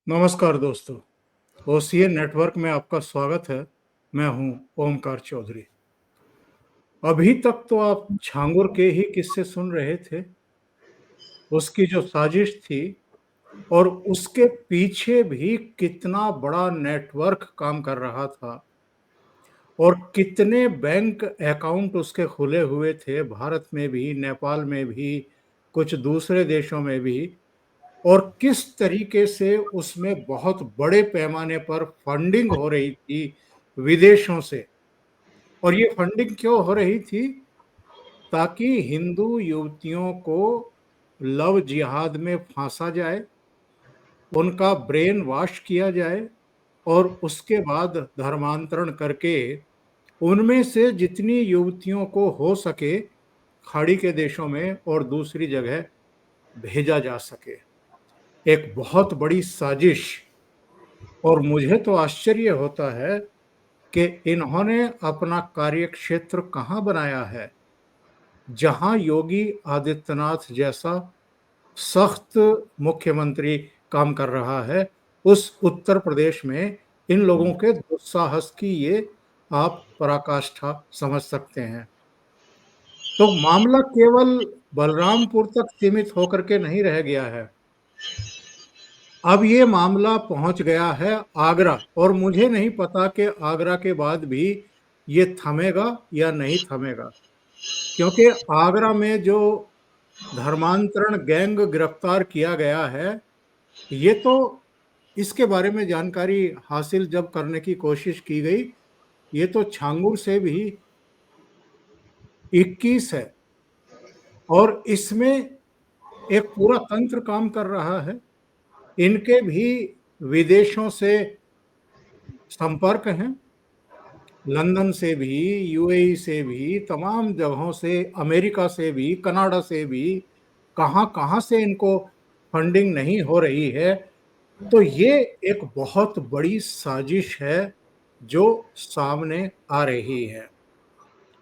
नमस्कार दोस्तों, OCA network में आपका स्वागत है। मैं हूं ओमकार चौधरी। अभी तक तो आप छांगुर के ही किस्से सुन रहे थे, उसकी जो साजिश थी और उसके पीछे भी कितना बड़ा नेटवर्क काम कर रहा था और कितने बैंक अकाउंट उसके खुले हुए थे, भारत में भी, नेपाल में भी, कुछ दूसरे देशों में भी, और किस तरीके से उसमें बहुत बड़े पैमाने पर फंडिंग हो रही थी विदेशों से। और ये फंडिंग क्यों हो रही थी? ताकि हिंदू युवतियों को लव जिहाद में फांसा जाए, उनका ब्रेन वॉश किया जाए और उसके बाद धर्मांतरण करके उनमें से जितनी युवतियों को हो सके खाड़ी के देशों में और दूसरी जगह भेजा जा सके। एक बहुत बड़ी साजिश। और मुझे तो आश्चर्य होता है कि इन्होंने अपना कार्यक्षेत्र कहाँ बनाया है, जहां योगी आदित्यनाथ जैसा सख्त मुख्यमंत्री काम कर रहा है। उस उत्तर प्रदेश में इन लोगों के दुस्साहस की ये आप पराकाष्ठा समझ सकते हैं। तो मामला केवल बलरामपुर तक सीमित होकर के नहीं रह गया है, अब ये मामला पहुंच गया है आगरा। और मुझे नहीं पता कि आगरा के बाद भी ये थमेगा या नहीं थमेगा, क्योंकि आगरा में जो धर्मांतरण गैंग गिरफ्तार किया गया है, ये तो इसके बारे में जानकारी हासिल जब करने की कोशिश की गई, ये तो छांगुर से भी 21 है और इसमें एक पूरा तंत्र काम कर रहा है। इनके भी विदेशों से संपर्क हैं, लंदन से भी, यूएई से भी, तमाम जगहों से, अमेरिका से भी, कनाडा से भी, कहां कहां से इनको फंडिंग नहीं हो रही है। तो ये एक बहुत बड़ी साजिश है जो सामने आ रही है।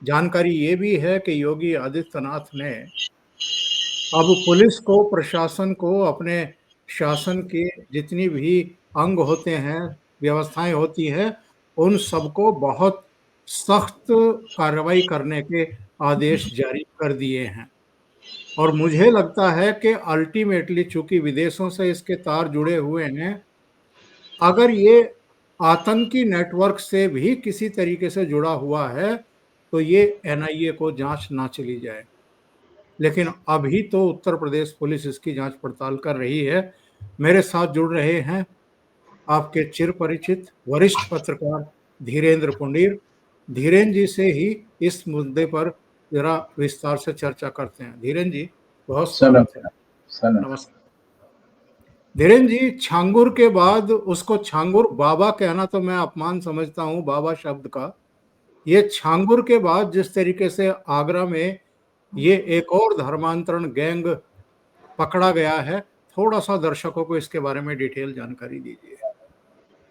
जानकारी ये भी है कि योगी आदित्यनाथ ने अब पुलिस को, प्रशासन को, अपने शासन के जितनी भी अंग होते हैं, व्यवस्थाएं होती हैं, उन सबको बहुत सख्त कार्रवाई करने के आदेश जारी कर दिए हैं। और मुझे लगता है कि अल्टीमेटली, चूंकि विदेशों से इसके तार जुड़े हुए हैं, अगर ये आतंकी नेटवर्क से भी किसी तरीके से जुड़ा हुआ है तो ये एनआईए को जांच ना चली जाए। लेकिन अभी तो उत्तर प्रदेश पुलिस इसकी जांच पड़ताल कर रही है। मेरे साथ जुड़ रहे हैं आपके चिर परिचित वरिष्ठ पत्रकार धीरेन्द्र पुंडीर। धीरेन्द्र जी से ही इस मुद्दे पर जरा विस्तार से चर्चा करते हैं। धीरेन्द्र जी, बहुत सनम स्वागत है। सनम नमस्कार धीरेन्द्र जी। छांगुर के बाद उसको छांगुर बाबा कहना तो मैं अपमान समझता हूँ, बाबा शब्द का। ये छांगुर के बाद जिस तरीके से आगरा में ये एक और धर्मांतरण गैंग पकड़ा गया है, थोड़ा सा दर्शकों को इसके बारे में डिटेल जानकारी दीजिए।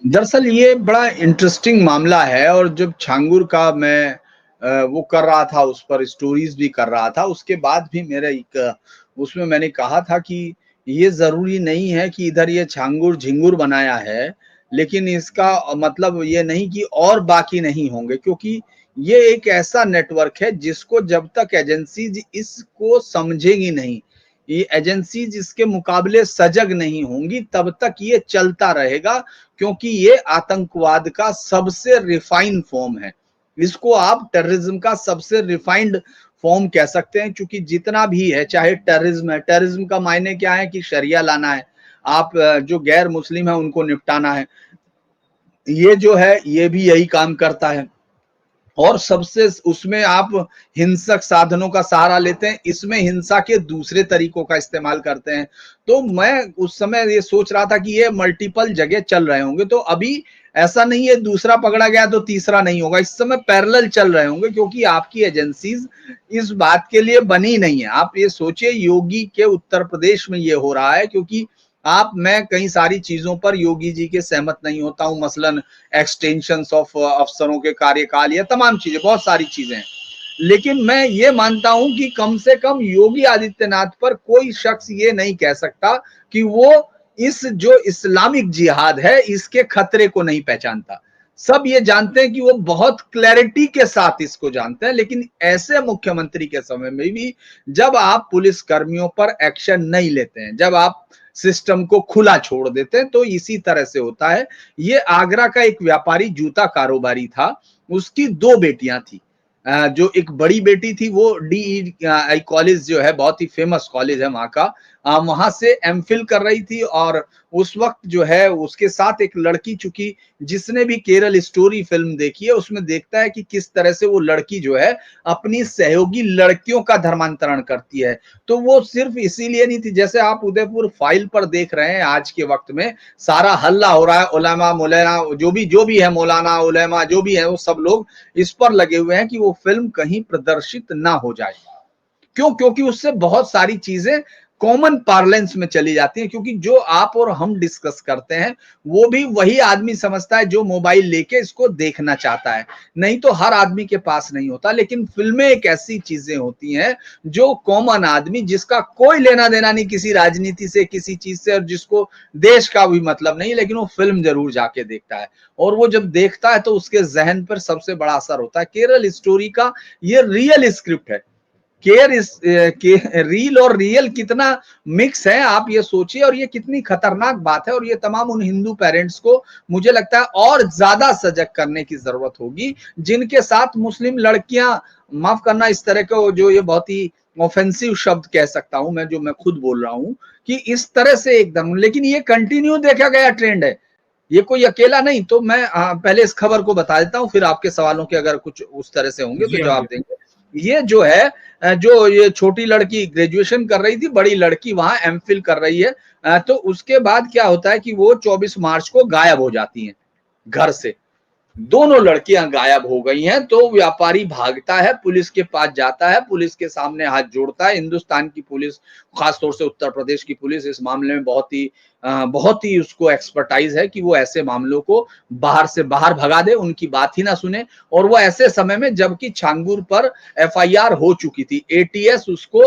दरअसल ये बड़ा इंटरेस्टिंग मामला है और जब छांगुर का मैं वो कर रहा था, उस पर स्टोरीज भी कर रहा था, उसके बाद भी मेरा एक उसमें मैंने कहा था कि ये जरूरी नहीं है कि इधर ये छांगुर झिंगुर बनाया है, लेकिन इसका मतलब ये नहीं कि और बाकी नहीं होंगे, क्योंकि ये एक ऐसा नेटवर्क है जिसको जब तक एजेंसीज इसको समझेगी नहीं, ये एजेंसीज इसके मुकाबले सजग नहीं होंगी, तब तक ये चलता रहेगा, क्योंकि ये आतंकवाद का सबसे रिफाइंड फॉर्म है। इसको आप टेररिज्म का सबसे रिफाइंड फॉर्म कह सकते हैं, क्योंकि जितना भी है, चाहे टेररिज्म है, टेररिज्म का मायने क्या है कि शरिया लाना है, आप जो गैर मुस्लिम है उनको निपटाना है। ये जो है ये भी यही काम करता है और सबसे उसमें आप हिंसक साधनों का सहारा लेते हैं, इसमें हिंसा के दूसरे तरीकों का इस्तेमाल करते हैं। तो मैं उस समय ये सोच रहा था कि ये मल्टीपल जगह चल रहे होंगे, तो अभी ऐसा नहीं है दूसरा पकड़ा गया तो तीसरा नहीं होगा, इस समय पैरेलल चल रहे होंगे, क्योंकि आपकी एजेंसीज इस बात के लिए बनी नहीं है। आप ये सोचिए योगी के उत्तर प्रदेश में ये हो रहा है, क्योंकि मैं कई सारी चीजों पर योगी जी के सहमत नहीं होता हूं, मसलन एक्सटेंशन ऑफ अफसरों के कार्यकाल, या तमाम चीजें, बहुत सारी चीजें हैं, लेकिन मैं ये मानता हूं कि कम से कम योगी आदित्यनाथ पर कोई शख्स ये नहीं कह सकता कि वो इस जो इस्लामिक जिहाद है इसके खतरे को नहीं पहचानता। सब ये जानते हैं कि वो बहुत क्लैरिटी के साथ इसको जानते हैं, लेकिन ऐसे मुख्यमंत्री के समय में भी जब आप पुलिस कर्मियों पर एक्शन नहीं लेते हैं, जब आप सिस्टम को खुला छोड़ देते हैं, तो इसी तरह से होता है। ये आगरा का एक व्यापारी जूता कारोबारी था, उसकी 2 बेटियां थी। जो एक बड़ी बेटी थी वो DEI कॉलेज जो है बहुत ही फेमस कॉलेज है वहां का, वहां से एमफिल कर रही थी। और उस वक्त जो है उसके साथ एक लड़की, चूंकि जिसने भी केरल स्टोरी फिल्म देखी है उसमें देखता है कि किस तरह से वो लड़की जो है अपनी सहयोगी लड़कियों का धर्मांतरण करती है। तो वो सिर्फ इसीलिए नहीं थी, जैसे आप उदयपुर फाइल पर देख रहे हैं आज के वक्त में सारा हल्ला हो रहा है, उलेमा मौलाना जो भी है, मौलाना उलेमा जो भी है, वो सब लोग इस पर लगे हुए हैं कि वो फिल्म कहीं प्रदर्शित ना हो जाए। क्यों? क्योंकि उससे बहुत सारी चीजें कॉमन पार्लेंस में चली जाती हैं, क्योंकि जो आप और हम डिस्कस करते हैं वो भी वही आदमी समझता है जो मोबाइल लेके इसको देखना चाहता है, नहीं तो हर आदमी के पास नहीं होता। लेकिन फिल्में एक ऐसी चीजें होती हैं जो कॉमन आदमी, जिसका कोई लेना देना नहीं किसी राजनीति से, किसी चीज से, और जिसको देश का भी मतलब नहीं, लेकिन वो फिल्म जरूर जाके देखता है। और वो जब देखता है तो उसके जहन पर सबसे बड़ा असर होता है। केरल स्टोरी का ये रियल स्क्रिप्ट है। रील और रियल कितना मिक्स है आप ये सोचिए, और ये कितनी खतरनाक बात है। और ये तमाम उन हिंदू पेरेंट्स को मुझे लगता है और ज्यादा सजग करने की जरूरत होगी, जिनके साथ मुस्लिम लड़कियां, माफ करना इस तरह का जो ये बहुत ही ऑफेंसिव शब्द कह सकता हूं मैं, जो मैं खुद बोल रहा हूं कि इस तरह से एकदम, लेकिन ये कंटिन्यू देखा गया ट्रेंड है, ये कोई अकेला नहीं। तो मैं पहले इस खबर को बता देता हूं, फिर आपके सवालों के अगर कुछ उस तरह से होंगे तो जी हाँ, जवाब जी देंगे। ये जो है, जो ये छोटी लड़की ग्रेजुएशन कर रही थी, बड़ी लड़की वहां एमफिल कर रही है। तो उसके बाद क्या होता है कि वो 24 मार्च को गायब हो जाती हैं घर से। दोनों लड़कियां गायब हो गई हैं। तो व्यापारी भागता है, पुलिस के पास जाता है, पुलिस के सामने हाथ जोड़ता है। हिंदुस्तान की पुलिस, खासतौर से उत्तर प्रदेश की पुलिस, इस मामले में बहुत ही उसको एक्सपर्टाइज है कि वो ऐसे मामलों को बाहर से बाहर भगा दे, उनकी बात ही ना सुने। और वो ऐसे समय में, जबकि छांगुर पर FIR हो चुकी थी, ATS उसको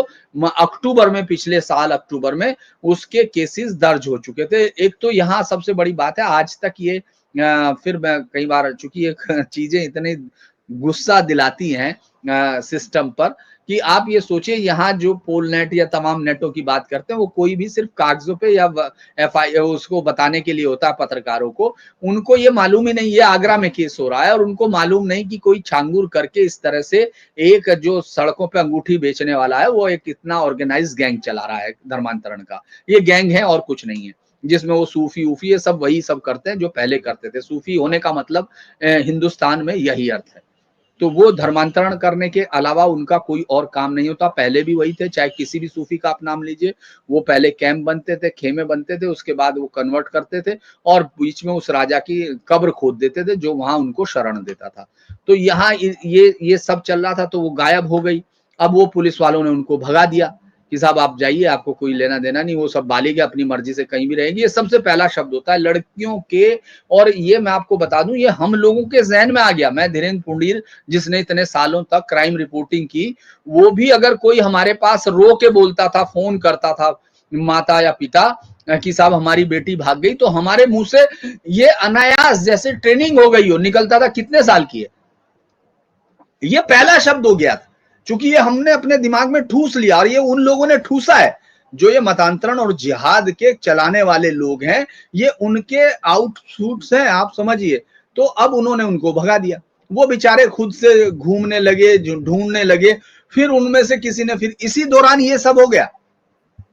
अक्टूबर में, पिछले साल अक्टूबर में उसके केसेस दर्ज हो चुके थे। एक तो यहाँ सबसे बड़ी बात है, आज तक ये फिर मैं कई बार, चूंकि ये चीजें इतनी गुस्सा दिलाती हैं सिस्टम पर, कि आप ये सोचिए यहाँ जो पोल नेट या तमाम नेटों की बात करते हैं, वो कोई भी सिर्फ कागजों पे या FI उसको बताने के लिए होता है पत्रकारों को। उनको ये मालूम ही नहीं ये आगरा में केस हो रहा है, और उनको मालूम नहीं कि कोई छांगुर करके इस तरह से एक जो सड़कों पे अंगूठी बेचने वाला है, वो एक इतना ऑर्गेनाइज गैंग चला रहा है धर्मांतरण का। ये गैंग है और कुछ नहीं है, जिसमें वो सूफी उफी ये सब वही सब करते हैं जो पहले करते थे। सूफी होने का मतलब हिंदुस्तान में यही अर्थ है। तो वो धर्मांतरण करने के अलावा उनका कोई और काम नहीं होता। पहले भी वही थे, चाहे किसी भी सूफी का आप नाम लीजिए। वो पहले कैंप बनते थे, खेमे बनते थे, उसके बाद वो कन्वर्ट करते थे और बीच में उस राजा की कब्र खोद देते थे जो वहां उनको शरण देता था। तो यहाँ ये सब चल रहा था, तो वो गायब हो गई। अब वो पुलिस वालों ने उनको भगा दिया कि साहब आप जाइए, आपको कोई लेना देना नहीं, वो सब बालिग अपनी मर्जी से कहीं भी रहेंगी। ये सबसे पहला शब्द होता है लड़कियों के। और ये मैं आपको बता दूं, ये हम लोगों के जहन में आ गया। मैं धीरेन्द्र पुंडीर, जिसने इतने सालों तक क्राइम रिपोर्टिंग की, वो भी अगर कोई हमारे पास रो के बोलता था, फोन करता था माता या पिता कि साहब हमारी बेटी भाग गई, तो हमारे मुंह से ये अनायास जैसे ट्रेनिंग हो गई हो निकलता था, कितने साल की है, ये पहला शब्द हो गया था। चूंकि ये हमने अपने दिमाग में ठूस लिया, और ये उन लोगों ने ठूसा है जो ये मतांतरण और जिहाद के चलाने वाले लोग हैं। ये उनके आउटसूट्स हैं, आप समझिए। तो अब उन्होंने उनको भगा दिया। वो बेचारे खुद से घूमने लगे, ढूंढने लगे। फिर उनमें से किसी ने, फिर इसी दौरान ये सब हो गया,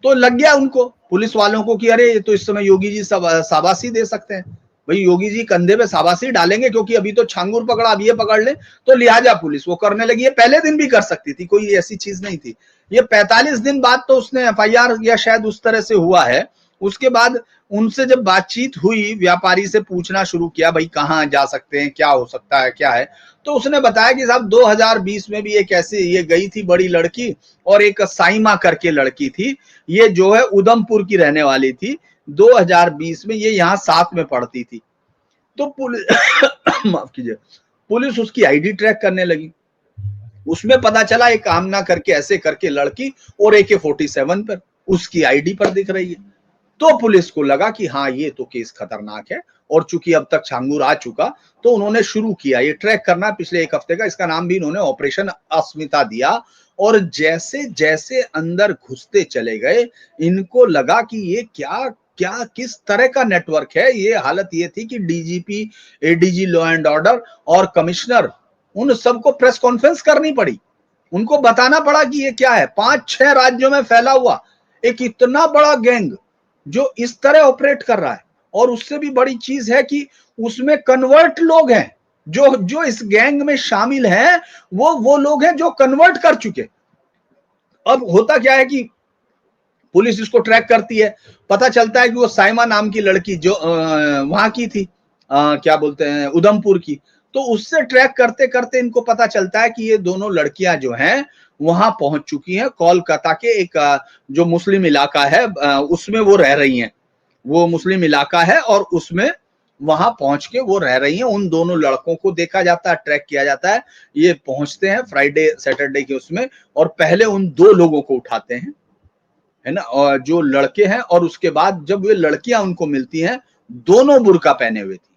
तो लग गया उनको, पुलिस वालों को, कि अरे ये तो इस समय योगी जी सब शाबाशी दे सकते हैं। भाई योगी जी कंधे पे शाबाशी डालेंगे, क्योंकि अभी तो छांगुर पकड़ा, अब ये पकड़ ले, तो लिहाजा पुलिस वो करने लगी। ये पहले दिन भी कर सकती थी, कोई ऐसी चीज नहीं थी। ये 45 दिन बाद तो उसने FIR या शायद उस तरह से हुआ है। उसके बाद उनसे जब बातचीत हुई, व्यापारी से पूछना शुरू किया, भाई कहाँ जा सकते हैं, क्या हो सकता है, क्या है। तो उसने बताया कि साहब 2020 में भी एक ऐसी ये गई थी बड़ी लड़की, और एक साइमा करके लड़की थी, ये जो है उधमपुर की रहने वाली थी। 2020 में ये यहाँ साथ में पढ़ती थी। तो पुलिस माफ कीजिए, पुलिस उसकी ID ट्रैक करने लगी। उसमें पता चला एक आमना करके ऐसे करके लड़की, और AK-47 पर उसकी ID पर दिख रही है। तो पुलिस को लगा कि हाँ ये तो केस खतरनाक है, और चूंकि अब तक छांगुर आ चुका तो उन्होंने शुरू किया ये ट्रैक करना पिछले 1 हफ्ते का। इसका नाम भी इन्होंने ऑपरेशन अस्मिता दिया। और जैसे जैसे अंदर घुसते चले गए, इनको लगा कि ये क्या क्या किस तरह का नेटवर्क है। ये हालत ये थी कि DGP, ADG law and order और कमिश्नर, उन सबको प्रेस कॉन्फ्रेंस करनी पड़ी। उनको बताना पड़ा कि ये क्या है। 5-6 राज्यों में फैला हुआ एक इतना बड़ा गैंग जो इस तरह ऑपरेट कर रहा है। और उससे भी बड़ी चीज है कि उसमें कन्वर्ट लोग हैं, जो जो इस गैंग में शामिल हैं, वो लोग हैं जो कन्वर्ट कर चुके। अब होता क्या है कि पुलिस इसको ट्रैक करती है, पता चलता है कि वो साइमा नाम की लड़की जो वहां की थी, क्या बोलते हैं, उधमपुर की। तो उससे ट्रैक करते करते इनको पता चलता है कि ये दोनों लड़कियां जो हैं वहां पहुंच चुकी हैं। कोलकाता के एक जो मुस्लिम इलाका है उसमें वो रह रही हैं। वो मुस्लिम इलाका है और उसमें वहां पहुंच के वो रह रही हैं। उन दोनों लड़कों को देखा जाता है, ट्रैक किया जाता है। ये पहुंचते हैं फ्राइडे सैटरडे के उसमें, और पहले उन 2 लोगों को उठाते हैं, है ना, और जो लड़के हैं। और उसके बाद जब वे लड़कियां उनको मिलती हैं, दोनों बुर्का पहने हुए थी।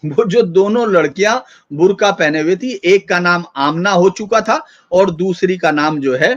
वो जो दोनों लड़कियां बुर्का पहने हुए थी, एक का नाम आमना हो चुका था और दूसरी का नाम जो है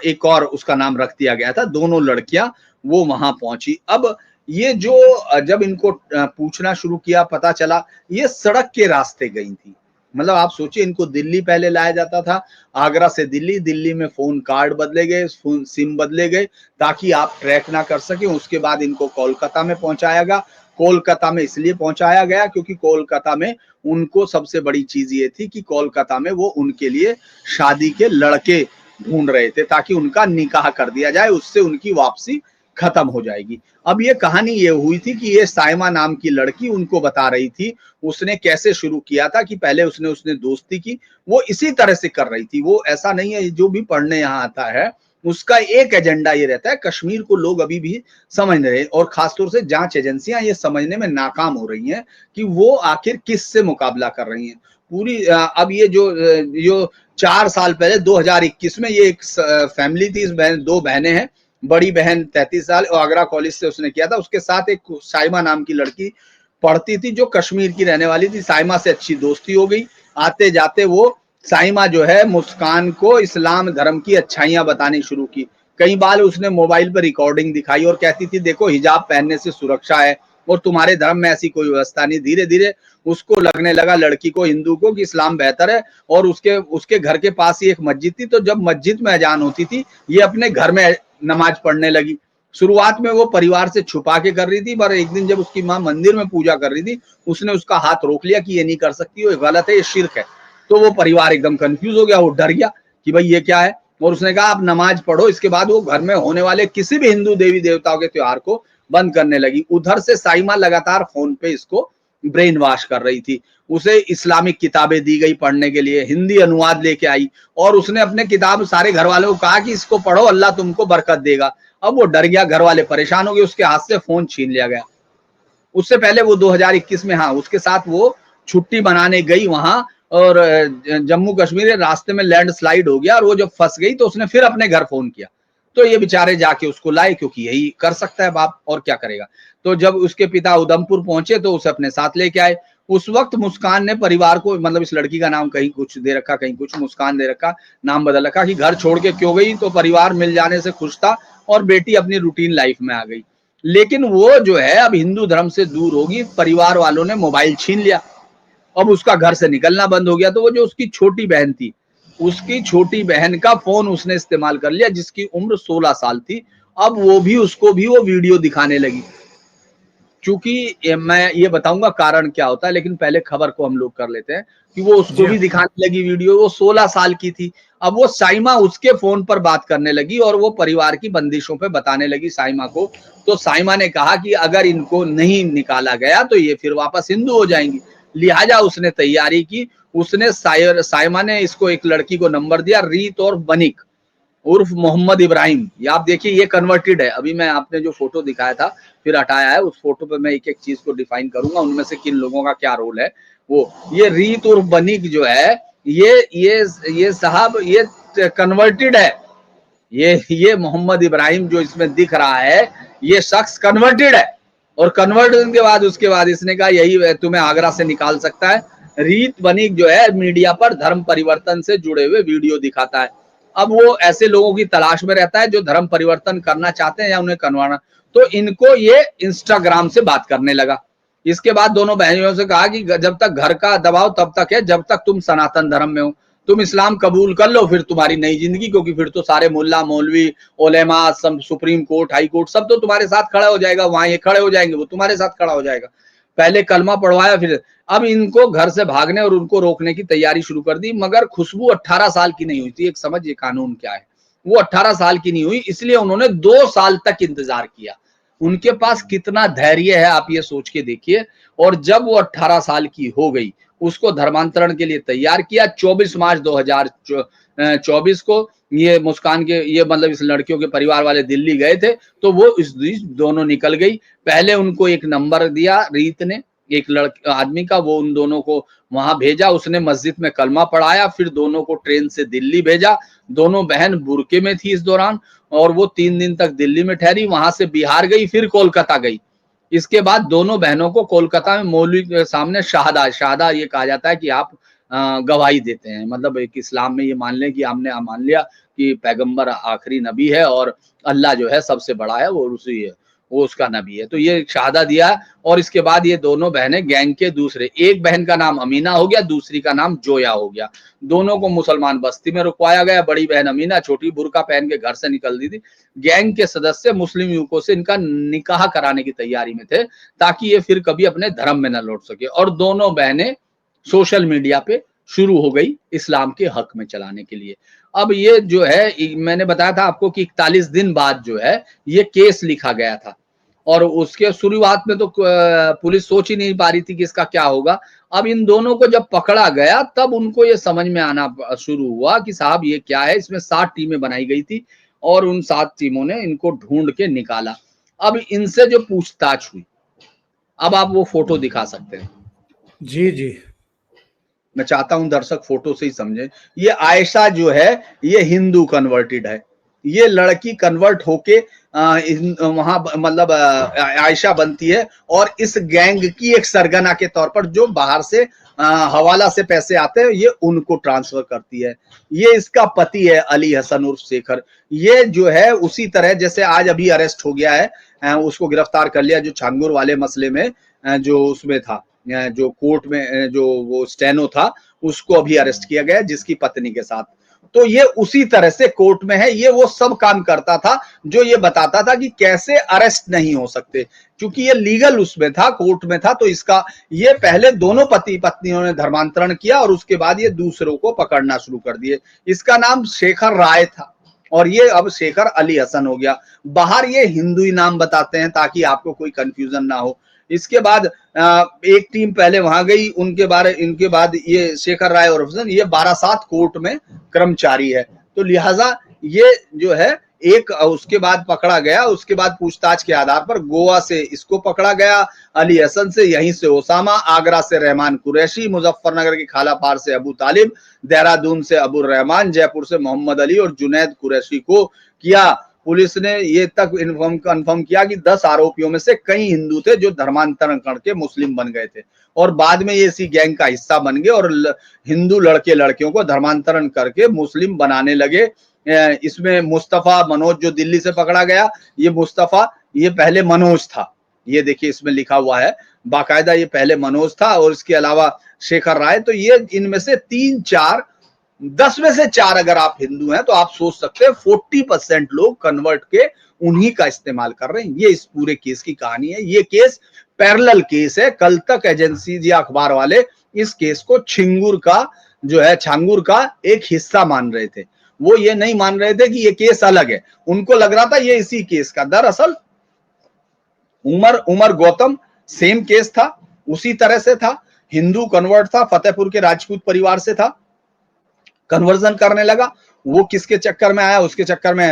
एक और उसका नाम रख दिया गया था। दोनों लड़कियां वो वहां पहुंची। अब ये जो जब इनको पूछना शुरू किया, पता चला ये सड़क के रास्ते गई थी। मतलब आप सोचिए, इनको दिल्ली पहले लाया जाता था, आगरा से दिल्ली, दिल्ली में फोन कार्ड बदले गए, फोन सिम बदले गए ताकि आप ट्रैक ना कर सके। उसके बाद इनको कोलकाता में पहुंचाया गया। कोलकाता में इसलिए पहुंचाया गया क्योंकि कोलकाता में उनको सबसे बड़ी चीज ये थी कि कोलकाता में वो उनके लिए शादी के लड़के ढूंढ रहे थे ताकि उनका निकाह कर दिया जाए, उससे उनकी वापसी खत्म हो जाएगी। अब ये कहानी ये हुई थी कि ये साइमा नाम की लड़की उनको बता रही थी उसने कैसे शुरू किया था, कि पहले उसने दोस्ती की। वो इसी तरह से कर रही थी। वो ऐसा नहीं है, जो भी पढ़ने यहाँ आता है उसका एक एजेंडा ये रहता है, कश्मीर को लोग अभी भी समझ रहे हैं, और खासतौर से जांच एजेंसियां ये समझने में नाकाम हो रही हैं कि वो आखिर किस से मुकाबला कर रही हैं। पूरी अब ये जो 4 साल पहले 2021 में ये एक फैमिली थी, इस बहन 2 बहनें हैं। बड़ी बहन 33 साल और आगरा कॉलेज से उसने किया था। उसके साथ एक साइमा नाम की लड़की पढ़ती थी जो कश्मीर की रहने वाली थी। साइमा से अच्छी दोस्ती हो गई। आते जाते वो साइमा जो है मुस्कान को इस्लाम धर्म की अच्छाइयां बतानी शुरू की। कई बार उसने मोबाइल पर रिकॉर्डिंग दिखाई और कहती थी देखो हिजाब पहनने से सुरक्षा है और तुम्हारे धर्म में ऐसी कोई व्यवस्था नहीं। धीरे धीरे उसको लगने लगा, लड़की को, हिंदू को, कि इस्लाम बेहतर है। और उसके घर के पास ही एक मस्जिद थी, तो जब मस्जिद में अजान होती थी ये अपने घर में नमाज पढ़ने लगी। शुरुआत में वो परिवार से छुपा के कर रही थी, पर एक दिन जब उसकी माँ मंदिर में पूजा कर रही थी उसने उसका हाथ रोक लिया कि ये नहीं कर सकती, ये गलत है, ये शिर्क है। तो वो परिवार एकदम कंफ्यूज हो गया, वो डर गया कि भाई ये क्या है। और उसने कहा आप नमाज पढ़ो। इसके बाद वो घर में होने वाले किसी भी हिंदू देवी देवताओं के त्योहार को बंद करने लगी। उधर से साइमा लगातार फोन पे इसको ब्रेन वॉश कर रही थी। उसे इस्लामिक किताबें दी गई पढ़ने के लिए, हिंदी अनुवाद लेके आई और उसने अपने किताब सारे घर वालों को कहा कि इसको पढ़ो, अल्लाह तुमको बरकत देगा। अब वो डर गया, घर वाले परेशान हो गए, उसके हाथ से फोन छीन लिया गया। उससे पहले वो 2021 में, हाँ, उसके साथ वो छुट्टी बनाने गई वहां, और जम्मू कश्मीर रास्ते में लैंडस्लाइड हो गया और वो जब फंस गई तो उसने फिर अपने घर फोन किया। तो ये बेचारे जाके उसको लाए, क्योंकि यही कर सकता है बाप, और क्या करेगा। तो जब उसके पिता उधमपुर पहुंचे तो उसे अपने साथ लेके आए। उस वक्त मुस्कान ने परिवार को, मतलब इस लड़की का नाम कहीं कुछ दे रखा, कहीं कुछ, मुस्कान दे रखा, नाम बदल रखा, कि घर छोड़ के क्यों गई, तो परिवार मिल जाने से खुश था और बेटी अपनी रूटीन लाइफ में आ गई। लेकिन वो जो है अब हिंदू धर्म से दूर होगी, परिवार वालों ने मोबाइल छीन लिया। अब उसका घर से निकलना बंद हो गया। तो वो जो उसकी छोटी बहन थी, उसकी छोटी बहन का फोन उसने इस्तेमाल कर लिया, जिसकी उम्र 16 साल थी। अब उसको भी वो वीडियो दिखाने लगी। चूंकि मैं ये बताऊंगा कारण क्या होता है, लेकिन पहले खबर को हम लोग कर लेते हैं कि वो उसको जी भी हाँ। दिखाने लगी वीडियो। वो 16 साल की थी। अब वो साइमा उसके फोन पर बात करने लगी और वो परिवार की बंदिशों पे बताने लगी साइमा को। तो साइमा ने कहा कि अगर इनको नहीं निकाला गया तो ये फिर वापस हिंदू हो जाएंगी। लिहाजा उसने तैयारी की। उसने साइमा ने इसको एक लड़की को नंबर दिया, रीत और बनिक उर्फ मोहम्मद इब्राहिम। ये आप देखिए, ये कन्वर्टेड है। अभी मैं आपने जो फोटो दिखाया था फिर हटाया है, उस फोटो पे मैं एक एक चीज को डिफाइन करूंगा, उनमें से किन लोगों का क्या रोल है। वो ये रीत उर्फ बनिक जो है, ये साहब ये कन्वर्टेड है। ये मोहम्मद इब्राहिम जो इसमें दिख रहा है, ये शख्स कन्वर्टेड है, और कन्वर्जन के बाद उसके बाद इसने कहा यही तुम्हें आगरा से निकाल सकता है। रीत बनीक जो है मीडिया पर धर्म परिवर्तन से जुड़े हुए वीडियो दिखाता है। अब वो ऐसे लोगों की तलाश में रहता है जो धर्म परिवर्तन करना चाहते हैं या उन्हें कन्वर्ना, तो इनको ये इंस्टाग्राम से बात करने लगा। इसके बाद दोनों बहनों से कहा कि जब तक घर का दबाव तब तक है, जब तक तुम सनातन धर्म में हो। तुम इस्लाम कबूल कर लो, फिर तुम्हारी नई जिंदगी, क्योंकि फिर तो सारे मुल्ला मौलवी उलेमा सुप्रीम कोर्ट हाई कोर्ट सब तो तुम्हारे साथ खड़ा हो जाएगा, वहां ये खड़े हो जाएंगे, वो तुम्हारे साथ खड़ा हो जाएगा। पहले कलमा पढ़वाया, फिर अब इनको घर से भागने और उनको रोकने की तैयारी शुरू कर दी। मगर खुशबू 18 साल की नहीं हुई थी। एक समझिए कानून क्या है, वो 18 साल की नहीं हुई, इसलिए उन्होंने 2 साल तक इंतजार किया। उनके पास कितना धैर्य है आप ये सोच के देखिए। और जब वो 18 साल की हो गई, उसको धर्मांतरण के लिए तैयार किया। 24 मार्च 2024 को ये मुस्कान के ये मतलब इस लड़कियों के परिवार वाले दिल्ली गए थे, तो वो इस बीच दोनों निकल गई। पहले उनको एक नंबर दिया रीत ने, एक आदमी का, वो उन दोनों को वहां भेजा। उसने मस्जिद में कलमा पढ़ाया, फिर दोनों को ट्रेन से दिल्ली भेजा। दोनों बहन बुरके में थी इस दौरान, और वो 3 दिन तक दिल्ली में ठहरी। वहां से बिहार गई, फिर कोलकाता गई। इसके बाद दोनों बहनों को कोलकाता में मौलवी के सामने शहादा ये कहा जाता है कि आप गवाही देते हैं, मतलब एक इस्लाम में ये मान लें कि हमने मान लिया कि पैगंबर आखिरी नबी है और अल्लाह जो है सबसे बड़ा है, वो उसी है, वो उसका नबी है। तो ये शहादा दिया। और इसके बाद ये दोनों बहनें गैंग के दूसरे, एक बहन का नाम अमीना हो गया, दूसरी का नाम जोया हो गया। दोनों को मुसलमान बस्ती में रुकवाया गया। बड़ी बहन अमीना छोटी बुर्का पहन के घर से निकल दी थी। गैंग के सदस्य मुस्लिम युवकों से इनका निकाह कराने की तैयारी में थे, ताकि ये फिर कभी अपने धर्म में न लौट सके। और दोनों बहनें सोशल मीडिया पे शुरू हो गई इस्लाम के हक में चलाने के लिए। अब ये जो है मैंने बताया था आपको कि 41 दिन बाद जो है ये केस लिखा गया था। और उसके शुरुआत में तो पुलिस सोच ही नहीं पा रही थी कि इसका क्या होगा। अब इन दोनों को जब पकड़ा गया, तब उनको ये समझ में आना शुरू हुआ कि साहब ये क्या है। इसमें 7 टीमें बनाई गई थी, और उन 7 टीमों ने इनको ढूंढ के निकाला। अब इनसे जो पूछताछ हुई, अब आप वो फोटो दिखा सकते हैं। जी जी। मैं चाहता हूं दर्शक फोटो से ही समझे। ये आयशा जो है ये हिंदू कन्वर्टेड है। ये लड़की कन्वर्ट होके वहां मतलब आयशा बनती है, और इस गैंग की एक सरगना के तौर पर जो बाहर से हवाला से पैसे आते हैं ये उनको ट्रांसफर करती है। ये इसका पति है अली हसन उर्फ शेखर। ये जो है उसी तरह जैसे आज अभी अरेस्ट हो गया है, उसको गिरफ्तार कर लिया जो छांगुर वाले मसले में जो उसमें था, जो कोर्ट में जो वो स्टेनो था, उसको अभी अरेस्ट किया गया जिसकी पत्नी के साथ। तो ये उसी तरह से कोर्ट में है। ये वो सब काम करता था जो ये बताता था कि कैसे अरेस्ट नहीं हो सकते, क्योंकि ये लीगल उसमें था, कोर्ट में था। तो इसका ये पहले दोनों पति पत्नियों ने धर्मांतरण किया, और उसके बाद ये दूसरों को पकड़ना शुरू कर दिए। इसका नाम शेखर राय था, और ये अब शेखर अली हसन हो गया। बाहर ये हिंदू ही नाम बताते हैं ताकि आपको कोई कंफ्यूजन ना हो। इसके बाद एक टीम पहले वहां गई, इनके बाद ये शेखर राय और हसन ये 12/7 कोर्ट में कर्मचारी है। तो लिहाजा ये जो है एक उसके बाद पकड़ा गया। उसके बाद पूछताछ के आधार पर गोवा से इसको पकड़ा गया, अली हसन से, यहीं से ओसामा, आगरा से रहमान कुरैशी, मुजफ्फरनगर की खालापार से अबू तालिब, देहरादून से अबुर रहमान, जयपुर से मोहम्मद अली और जुनैद कुरैशी को किया। पुलिस ने ये तक कंफर्म किया कि 10 आरोपियों में से कई हिंदू थे जो धर्मांतरण करके मुस्लिम बन गए थे, और बाद में ये इसी गैंग का हिस्सा बन गए और हिंदू लड़के लड़कियों को धर्मांतरण करके मुस्लिम बनाने लगे। इसमें मुस्तफा मनोज जो दिल्ली से पकड़ा गया, ये मुस्तफा ये पहले मनोज था। ये देखिए इसमें लिखा हुआ है बाकायदा, ये पहले मनोज था। और इसके अलावा शेखर राय। तो ये इनमें से 3-4 10 में से 4 अगर आप हिंदू हैं तो आप सोच सकते हैं 40% लोग कन्वर्ट के उन्हीं का इस्तेमाल कर रहे हैं। ये इस पूरे केस की कहानी है। ये केस पैरेलल केस है। कल तक एजेंसी या अखबार वाले इस केस को छांगुर का एक हिस्सा मान रहे थे। वो ये नहीं मान रहे थे कि ये केस अलग है। उनको लग रहा था ये इसी केस का। दरअसल उमर गौतम सेम केस था, उसी तरह से था। हिंदू कन्वर्ट था, फतेहपुर के राजपूत परिवार से था, कन्वर्जन करने लगा। वो किसके चक्कर में आया? उसके चक्कर में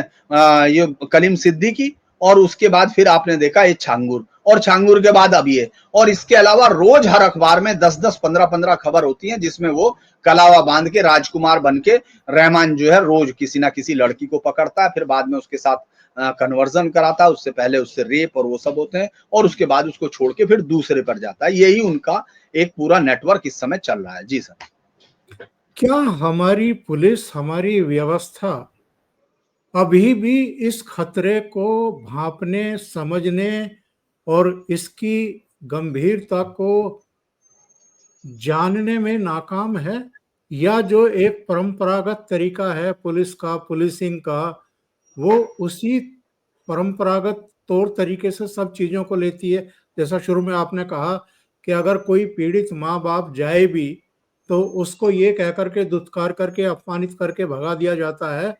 ये कलीम सिद्दीकी, और उसके बाद फिर आपने देखा ये छांगुर। और छांगुर के बाद अब ये, और इसके अलावा रोज हर अखबार में 10-10, 15-15 खबर होती हैं जिसमें वो कलावा बांध के राजकुमार बन के रहमान जो है रोज किसी ना किसी लड़की को पकड़ता है, फिर बाद में उसके साथ कन्वर्जन कराता है, उससे पहले उससे रेप और वो सब होते हैं, और उसके बाद उसको छोड़ के फिर दूसरे पर जाता है। यही उनका एक पूरा नेटवर्क इस समय चल रहा है। जी सर। क्या हमारी पुलिस, हमारी व्यवस्था अभी भी इस खतरे को भांपने, समझने और इसकी गंभीरता को जानने में नाकाम है? या जो एक परंपरागत तरीका है पुलिस का, पुलिसिंग का, वो उसी परंपरागत तौर तरीके से सब चीजों को लेती है? जैसा शुरू में आपने कहा कि अगर कोई पीड़ित माँ बाप जाए भी तो उसको ये कह करके, दुत्कार करके, अपमानित करके भगा दिया जाता है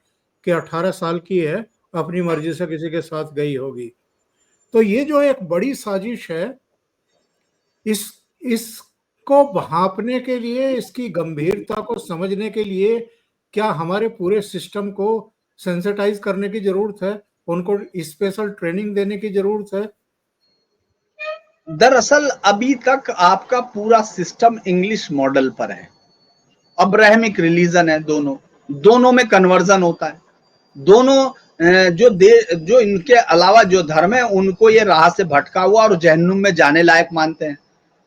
कि 18 साल की है, अपनी मर्जी से किसी के साथ गई होगी। तो ये जो एक बड़ी साजिश है, इस इसको भांपने के लिए, इसकी गंभीरता को समझने के लिए क्या हमारे पूरे सिस्टम को सेंसिटाइज करने की जरूरत है? उनको स्पेशल ट्रेनिंग देने की जरूरत है? दरअसल अभी तक आपका पूरा सिस्टम इंग्लिश मॉडल पर है। अब्राहमिक रिलीजन है, दोनों में कन्वर्जन होता है। दोनों जो इनके अलावा जो धर्म है उनको ये राह से भटका हुआ और जहन्नुम में जाने लायक मानते हैं,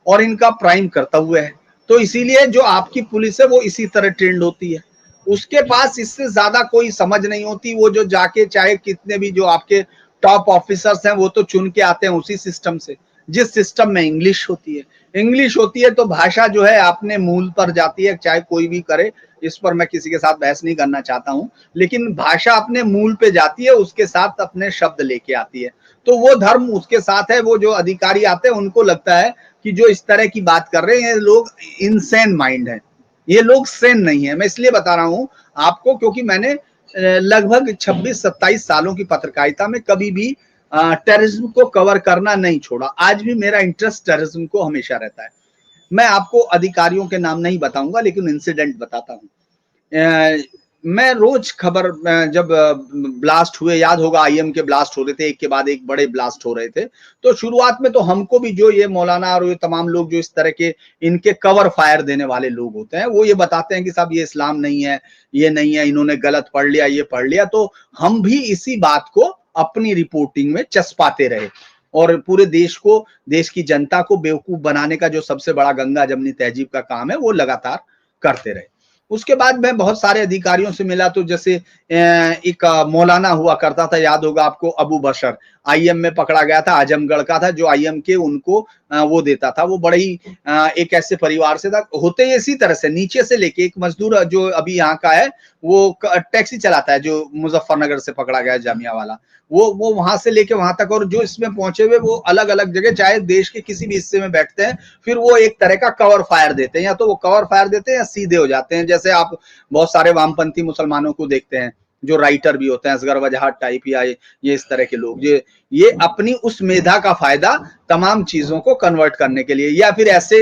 और इनका प्राइम कर्तव्य है। तो इसीलिए जो आपकी पुलिस है वो इसी तरह ट्रेंड होती है। उसके पास इससे ज्यादा कोई समझ नहीं होती। वो जो जाके चाहे कितने भी जो आपके टॉप ऑफिसर्स हैं वो तो चुन के आते हैं उसी सिस्टम से, जिस सिस्टम में इंग्लिश होती है। इंग्लिश होती है तो भाषा जो है अपने मूल पर जाती है, चाहे कोई भी करे। इस पर मैं किसी के साथ बहस नहीं करना चाहता हूं, लेकिन भाषा अपने मूल पे जाती है, उसके साथ अपने शब्द लेके आती है। तो वो धर्म उसके साथ है। वो जो अधिकारी आते हैं उनको लगता है कि जो इस तरह की बात कर रहे हैं ये लोग इनसेन माइंड है, ये लोग सेन नहीं है। मैं इसलिए बता रहा हूं आपको क्योंकि मैंने लगभग 26-27 सालों की पत्रकारिता में कभी भी टेररिज्म को कवर करना नहीं छोड़ा। आज भी मेरा इंटरेस्ट टेररिज्म को हमेशा रहता है। मैं आपको अधिकारियों के नाम नहीं बताऊंगा, लेकिन इंसिडेंट बताता हूं। मैं रोज खबर जब ब्लास्ट हुए, याद होगा आईएम के ब्लास्ट हो रहे थे, एक के बाद एक बड़े ब्लास्ट हो रहे थे, तो शुरुआत में तो हमको भी जो ये मौलाना और ये तमाम लोग जो इस तरह के इनके कवर फायर देने वाले लोग होते हैं वो ये बताते हैं कि साहब ये इस्लाम नहीं है, ये नहीं है, इन्होंने गलत पढ़ लिया, ये पढ़ लिया। तो हम भी इसी बात को अपनी रिपोर्टिंग में चस्पाते रहे और पूरे देश को, देश की जनता को बेवकूफ बनाने का जो सबसे बड़ा गंगा जमनी तहजीब का काम है वो लगातार करते रहे। उसके बाद मैं बहुत सारे अधिकारियों से मिला, तो जैसे एक मौलाना हुआ करता था, याद होगा आपको, अबू बशर, आईएम में पकड़ा गया था, आजमगढ़ का था, जो आईएम के उनको वो देता था। वो बड़े ही एक ऐसे परिवार से था, होते इसी तरह से नीचे से लेके एक मजदूर जो अभी यहाँ का है वो टैक्सी चलाता है, जो मुजफ्फरनगर से पकड़ा गया जामिया वाला, वो वहां से लेके वहां तक, और जो इसमें पहुंचे हुए वो अलग अलग जगह चाहे देश के किसी भी हिस्से में बैठते हैं, फिर वो एक तरह का कवर फायर देते हैं, या तो वो कवर फायर देते हैं या सीधे हो जाते हैं। जैसे आप बहुत सारे वामपंथी मुसलमानों को देखते हैं जो राइटर भी होते हैं, असगर वजहत टाइप, या ये इस तरह के लोग, ये अपनी उस मेधा का फायदा तमाम चीजों को कन्वर्ट करने के लिए, या फिर ऐसे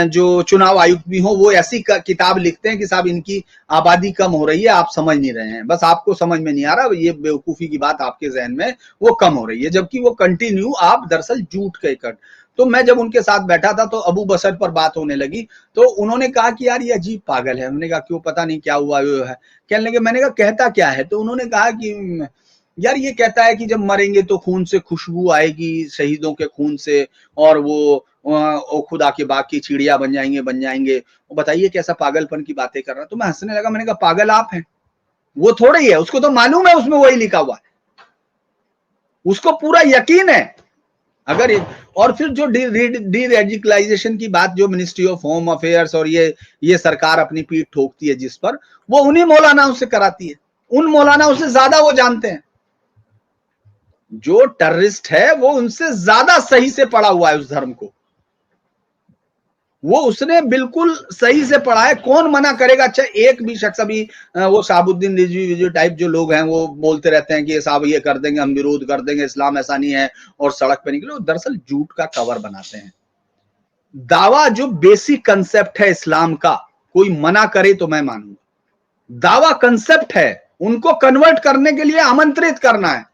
जो चुनाव आयुक्त भी हो वो ऐसी किताब लिखते हैं कि साहब इनकी आबादी कम हो रही है, आप समझ नहीं रहे हैं, बस आपको समझ में नहीं आ रहा, ये बेवकूफी की बात आपके जहन में वो कम हो रही है, जबकि वो कंटिन्यू आप दरअसल झूठ के कर। तो मैं जब उनके साथ बैठा था तो अबू बसर पर बात होने लगी, तो उन्होंने कहा कि यार ये अजीब पागल है। हमने कहा क्यों, पता नहीं क्या हुआ है। कहने लगे, मैंने कहा कहता क्या है? तो उन्होंने कहा कि यार ये कहता है कि जब मरेंगे तो खून से खुशबू आएगी, शहीदों के खून से, और वो खुदा के बाग की चिड़िया बन जाएंगे। बताइए कैसा पागलपन की बातें कर रहा। तो मैं हंसने लगा, मैंने कहा पागल आप हैं, वो थोड़ा ही है, उसको तो मालूम है उसमें वही लिखा हुआ है, उसको पूरा यकीन है। अगर और फिर जो डी रेडिकलाइजेशन की बात जो मिनिस्ट्री ऑफ होम अफेयर्स और ये सरकार अपनी पीठ ठोकती है जिस पर, वो उन्हीं मौलानाओं से कराती है। उन मौलानाओं से ज्यादा वो जानते हैं। जो टेररिस्ट है वो उनसे ज्यादा सही से पढ़ा हुआ है उस धर्म को, वो उसने बिल्कुल सही से पढ़ा है। कौन मना करेगा? अच्छा एक भी शख्स, अभी वो शाहबुद्दीन रिजवी टाइप जो लोग हैं वो बोलते रहते हैं कि साहब ये कर देंगे, हम विरोध कर देंगे, इस्लाम ऐसा नहीं है, और सड़क पे निकले, दरअसल झूठ का कवर बनाते हैं। दावा जो बेसिक कंसेप्ट है इस्लाम का, कोई मना करे तो मैं मानूंगा। दावा कंसेप्ट है, उनको कन्वर्ट करने के लिए आमंत्रित करना है।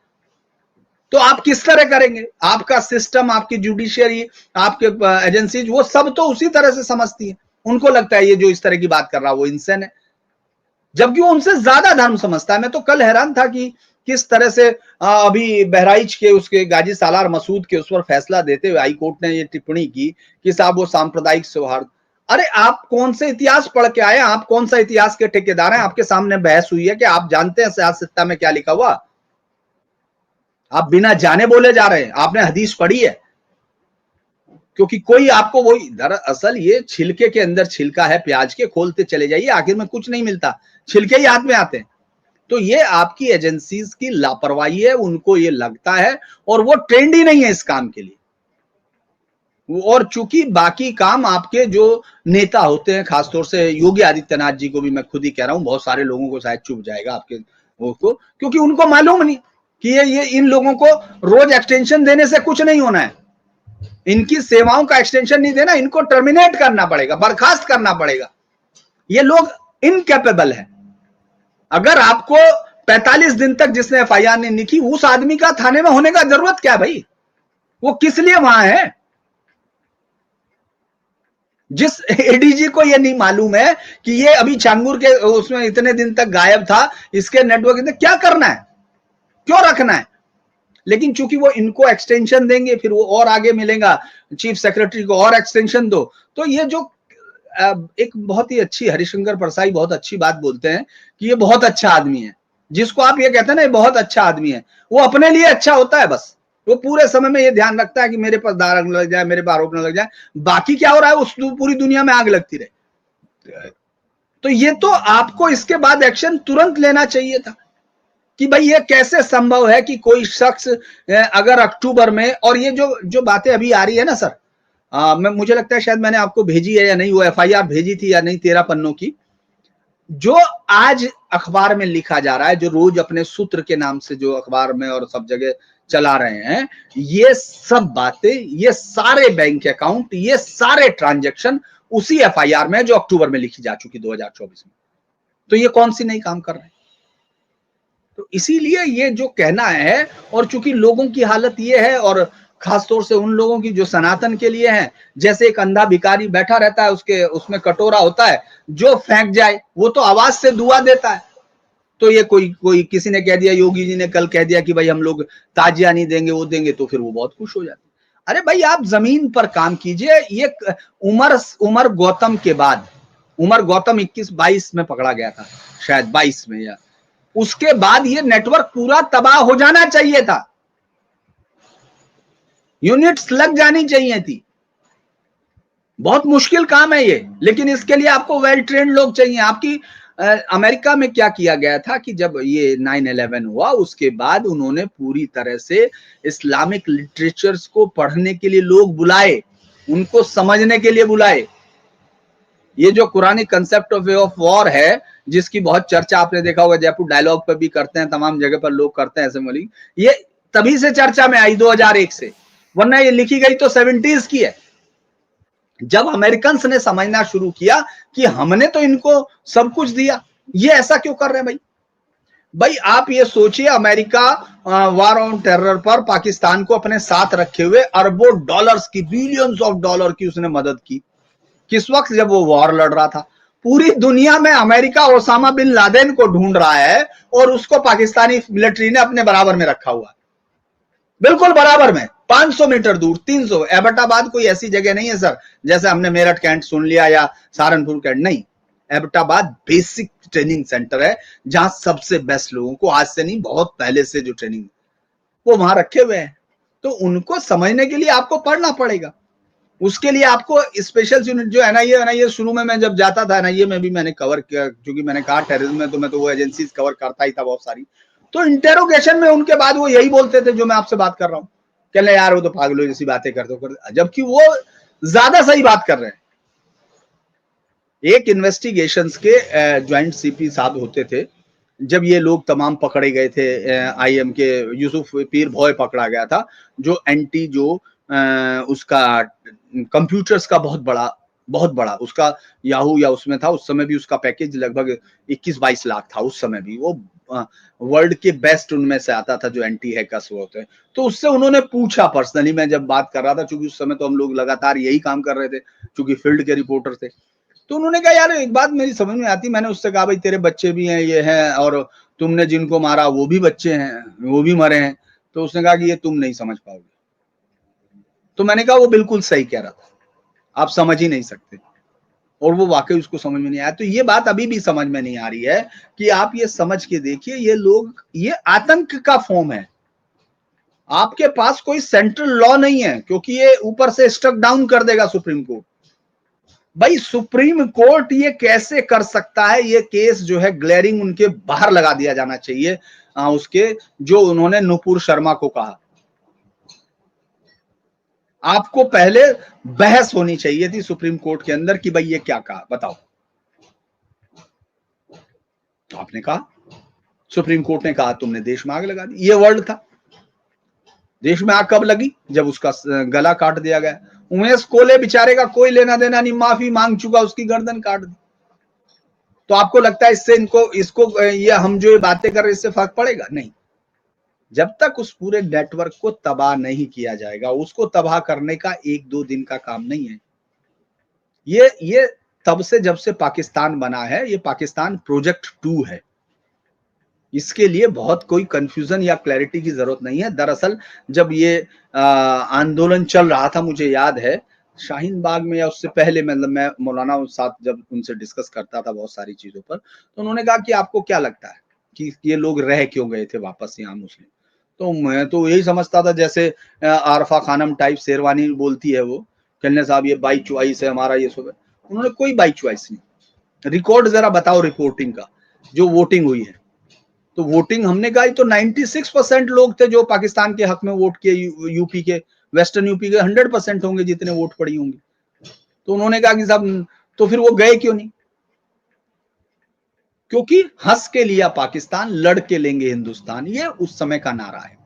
तो आप किस तरह करेंगे? आपका सिस्टम, आपकी जुडिशियरी, आपके एजेंसीज, वो सब तो उसी तरह से समझती है। उनको लगता है ये जो इस तरह की बात कर रहा है वो इंसान है, जबकि वो उनसे ज्यादा धर्म समझता है। मैं तो कल हैरान था कि किस तरह से अभी बहराइच के उसके गाजी सालार मसूद के उस पर फैसला देते हुए हाई कोर्ट ने ये टिप्पणी की कि साहब वो सांप्रदायिक सौहार्द। अरे आप कौन से इतिहास पढ़ के आए? आप कौन सा इतिहास के ठेकेदार हैं? आपके सामने बहस हुई है कि आप जानते हैं सियासत में क्या लिखा हुआ? आप बिना जाने बोले जा रहे हैं। आपने हदीस पढ़ी है? क्योंकि कोई आपको वही, दरअसल ये छिलके के अंदर छिलका है प्याज के, खोलते चले जाइए, आखिर में कुछ नहीं मिलता, छिलके ही हाथ में आते हैं। तो ये आपकी एजेंसीज की लापरवाही है, उनको ये लगता है, और वो ट्रेंड ही नहीं है इस काम के लिए। और चूंकि बाकी काम आपके जो नेता होते हैं, खासतौर से योगी आदित्यनाथ जी को भी मैं खुद ही कह रहा हूं, बहुत सारे लोगों को शायद चुप जाएगा आपके वो को, क्योंकि उनको मालूम नहीं कि ये इन लोगों को रोज एक्सटेंशन देने से कुछ नहीं होना है। इनकी सेवाओं का एक्सटेंशन नहीं देना, इनको टर्मिनेट करना पड़ेगा, बर्खास्त करना पड़ेगा। ये लोग इनकैपेबल है। अगर आपको 45 दिन तक जिसने एफआईआर नहीं लिखी, उस आदमी का थाने में होने का जरूरत क्या है भाई? वो किस लिए वहां है? जिस एडीजी को ये नहीं मालूम है कि ये अभी छांगुर के उसमें इतने दिन तक गायब था, इसके नेटवर्क में क्या करना है, क्यों रखना है? लेकिन चूंकि वो इनको एक्सटेंशन देंगे, फिर वो और आगे मिलेगा, चीफ सेक्रेटरी को और एक्सटेंशन दो। तो ये जो एक बहुत ही अच्छी, हरिशंकर परसाई बहुत अच्छी बात बोलते हैं कि ये बहुत अच्छा आदमी है। जिसको आप ये कहते हैं ना ये बहुत अच्छा आदमी है, वो अपने लिए अच्छा होता है बस। वो पूरे समय में ये ध्यान रखता है कि मेरे पर दाग न लग जाए, मेरे पर आरोप न लग जाए, बाकी क्या हो रहा है उस पूरी दुनिया में आग लगती रहे। तो ये तो आपको इसके बाद एक्शन तुरंत लेना चाहिए था कि भाई ये कैसे संभव है कि कोई शख्स अगर अक्टूबर में, और ये जो बातें अभी आ रही है ना सर, मुझे लगता है शायद मैंने आपको भेजी है या नहीं, वो एफआईआर भेजी थी या नहीं 13 पन्नों की, जो आज अखबार में लिखा जा रहा है, जो रोज अपने सूत्र के नाम से जो अखबार में और सब जगह चला रहे हैं, ये सब बातें, ये सारे बैंक अकाउंट, ये सारे ट्रांजैक्शन उसी एफआईआर में जो अक्टूबर में लिखी जा चुकी 2024 में। तो ये कौन सी नई काम कर रहे हैं? तो इसीलिए ये जो कहना है, और चूंकि लोगों की हालत ये है, और खासतौर से उन लोगों की जो सनातन के लिए हैं, जैसे एक अंधा भिखारी बैठा रहता है, उसके उसमें कटोरा होता है, जो फेंक जाए वो तो आवाज से दुआ देता है। तो ये कोई किसी ने कह दिया, योगी जी ने कल कह दिया कि भाई हम लोग ताजिया नहीं देंगे, वो देंगे, तो फिर वो बहुत खुश हो जाते। अरे भाई आप जमीन पर काम कीजिए। ये उमर गौतम के बाद, उमर गौतम 21-22 में पकड़ा गया था, शायद 22 में, या उसके बाद ये नेटवर्क पूरा तबाह हो जाना चाहिए था, यूनिट्स लग जानी चाहिए थी। बहुत मुश्किल काम है ये, लेकिन इसके लिए आपको वेल ट्रेन्ड लोग चाहिए। आपकी अमेरिका में क्या किया गया था कि जब ये 9/11 हुआ, उसके बाद उन्होंने पूरी तरह से इस्लामिक लिटरेचर्स को पढ़ने के लिए लोग बुलाए, उनको समझने के लिए बुलाए। ये जो कुरानी concept of way of war है, जिसकी बहुत चर्चा आपने देखा होगा, जयपुर डायलॉग पर भी करते हैं, तमाम जगह पर लोग करते हैं असेंबली, ये तभी से चर्चा में आई 2001 से, वरना ये लिखी गई तो 70s की है। जब अमेरिकन्स ने समझना शुरू किया कि हमने तो इनको सब कुछ दिया, ये ऐसा क्यों कर रहे हैं भाई आप ये सोचिए, अमेरिका वार ऑन टेरर पर पाकिस्तान को अपने साथ रखे हुए अरबों डॉलर्स की, बिलियंस ऑफ डॉलर की उसने मदद की। किस वक्त? जब वो वॉर लड़ रहा था। पूरी दुनिया में अमेरिका ओसामा बिन लादेन को ढूंढ रहा है, और उसको पाकिस्तानी मिलिट्री ने अपने बराबर में रखा हुआ है, बिल्कुल बराबर में, 500 मीटर दूर, 300। एबटाबाद कोई ऐसी जगह नहीं है सर जैसे हमने मेरठ कैंट सुन लिया या सहारनपुर कैंट, नहीं। एबटाबाद बेसिक ट्रेनिंग सेंटर है, जहां सबसे बेस्ट लोगों को, आज से नहीं बहुत पहले से जो ट्रेनिंग वो वहां रखे हुए हैं। तो उनको समझने के लिए आपको पढ़ना पड़ेगा। उसके लिए आपको स्पेशल यूनिट जो एनआईए शुरू में मैं जब जाता था, एनआईए में भी मैंने कवर किया, क्योंकि मैंने कहा टेररिज्म में तो मैं तो वो एजेंसीज कवर करता ही था बहुत सारी। तो इंटेरोगेशन में उनके बाद वो यही बोलते थे जो मैं आपसे बात कर रहा हूँ, कहले यार वो तो पागलों जैसी बातें करते हो, जबकि वो ज्यादा सही बात कर रहे हैं। एक इन्वेस्टिगेशंस के ज्वाइंट सीपी साहब होते थे, जब ये लोग तमाम पकड़े गए थे, आईएम के यूसुफ पीर भोय पकड़ा गया था, जो एंटी जो उसका कंप्यूटर्स का बहुत बड़ा उसका याहू या उसमें था, उस समय भी उसका पैकेज लगभग 21-22 लाख था उस समय भी। वो वर्ल्ड के बेस्ट उनमें से आता था जो एंटी हैकर्स वो होते हैं। तो उससे उन्होंने पूछा पर्सनली, मैं जब बात कर रहा था, चूंकि उस समय तो हम लोग लगातार यही काम कर रहे थे, चूंकि फील्ड के रिपोर्टर थे। तो उन्होंने कहा यार एक बात मेरी समझ में आती, मैंने उससे कहा भाई तेरे बच्चे भी हैं, ये हैं, और तुमने जिनको मारा वो भी बच्चे हैं, वो भी मरे हैं। तो उसने कहा कि ये तुम नहीं समझ पाओगे। तो मैंने कहा वो बिल्कुल सही कह रहा था, आप समझ ही नहीं सकते। और वो वाकई उसको समझ में नहीं आया। तो ये बात अभी भी समझ में नहीं आ रही है कि आप ये समझ के देखिए, ये लोग, ये आतंक का फॉर्म है। आपके पास कोई सेंट्रल लॉ नहीं है, क्योंकि ये ऊपर से स्ट्रक डाउन कर देगा सुप्रीम कोर्ट। भाई सुप्रीम कोर्ट ये कैसे कर सकता है? ये केस जो है ग्लेरिंग उनके बाहर लगा दिया जाना चाहिए, उसके जो उन्होंने नुपुर शर्मा को कहा। आपको पहले बहस होनी चाहिए थी सुप्रीम कोर्ट के अंदर कि भाई ये क्या कहा, बताओ। तो आपने कहा, सुप्रीम कोर्ट ने कहा तुमने देश में आग लगा दी। ये वर्ड था। देश में आग कब लगी? जब उसका गला काट दिया गया। उमेश कोले बेचारे का कोई लेना देना नहीं, माफी मांग चुका, उसकी गर्दन काट दी। तो आपको लगता है इससे इसको ये हम जो बातें कर रहे हैं इससे फर्क पड़ेगा? नहीं। जब तक उस पूरे नेटवर्क को तबाह नहीं किया जाएगा, उसको तबाह करने का 1-2 दिन का काम नहीं है। ये तब से जब से पाकिस्तान बना है, ये पाकिस्तान प्रोजेक्ट 2 है। इसके लिए बहुत कोई कंफ्यूजन या क्लैरिटी की जरूरत नहीं है। दरअसल जब ये आंदोलन चल रहा था, मुझे याद है शाहीन बाग में या उससे पहले, मतलब मैं मौलाना साथ जब उनसे डिस्कस करता था बहुत सारी चीजों पर, तो उन्होंने कहा कि आपको क्या लगता है कि ये लोग रह क्यों गए थे वापस यहाँ मुस्लिम? तो मैं तो यही समझता था जैसे आरफा खानम टाइप शेरवानी बोलती है, वो कहने साहब ये बाई चॉइस है हमारा, ये सब है। उन्होंने कोई बाई चॉइस नहीं। रिकॉर्ड जरा बताओ रिपोर्टिंग का, जो वोटिंग हुई है। तो वोटिंग हमने कहा तो 96% लोग थे जो पाकिस्तान के हक में वोट किए, यूपी के, वेस्टर्न यूपी के 100% होंगे जितने वोट पड़ी होंगी। तो उन्होंने कहा कि साहब तो फिर वो गए क्यों नहीं? क्योंकि हंस के लिया पाकिस्तान, लड़ के लेंगे हिंदुस्तान, ये उस समय का नारा है।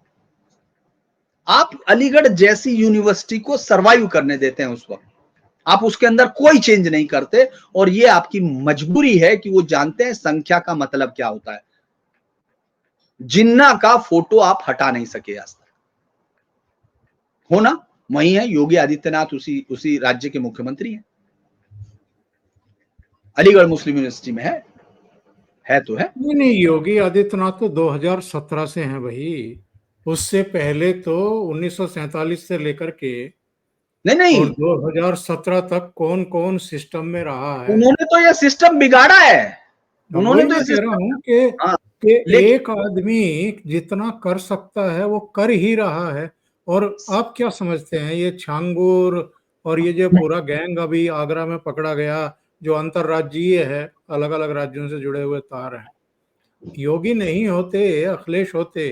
आप अलीगढ़ जैसी यूनिवर्सिटी को सरवाइव करने देते हैं उस वक्त, आप उसके अंदर कोई चेंज नहीं करते, और ये आपकी मजबूरी है कि वो जानते हैं संख्या का मतलब क्या होता है। जिन्ना का फोटो आप हटा नहीं सके आज तक। हो ना? वही है योगी आदित्यनाथ, उसी राज्य के मुख्यमंत्री हैं। अलीगढ़ मुस्लिम यूनिवर्सिटी में है तो है। नहीं, योगी आदित्यनाथ तो 2017 से हैं भाई। उससे पहले तो 1947 से लेकर के नहीं और नहीं, 2017 तक कौन कौन सिस्टम में रहा है। उन्होंने तो ये सिस्टम बिगाड़ा है। अब उन्होंने वही तो मैं ये कह रहा सिस्टम, हूँ हाँ, कि लेकिन एक आदमी जितना कर सकता है वो कर ही रहा है। और आप क्या समझते हैं ये छांगुर और ये जो पूरा गैंग अभी आगरा में पकड़ा गया, जो अंतरराज्यीय है, अलग अलग राज्यों से जुड़े हुए तार हैं, योगी नहीं होते, अखिलेश होते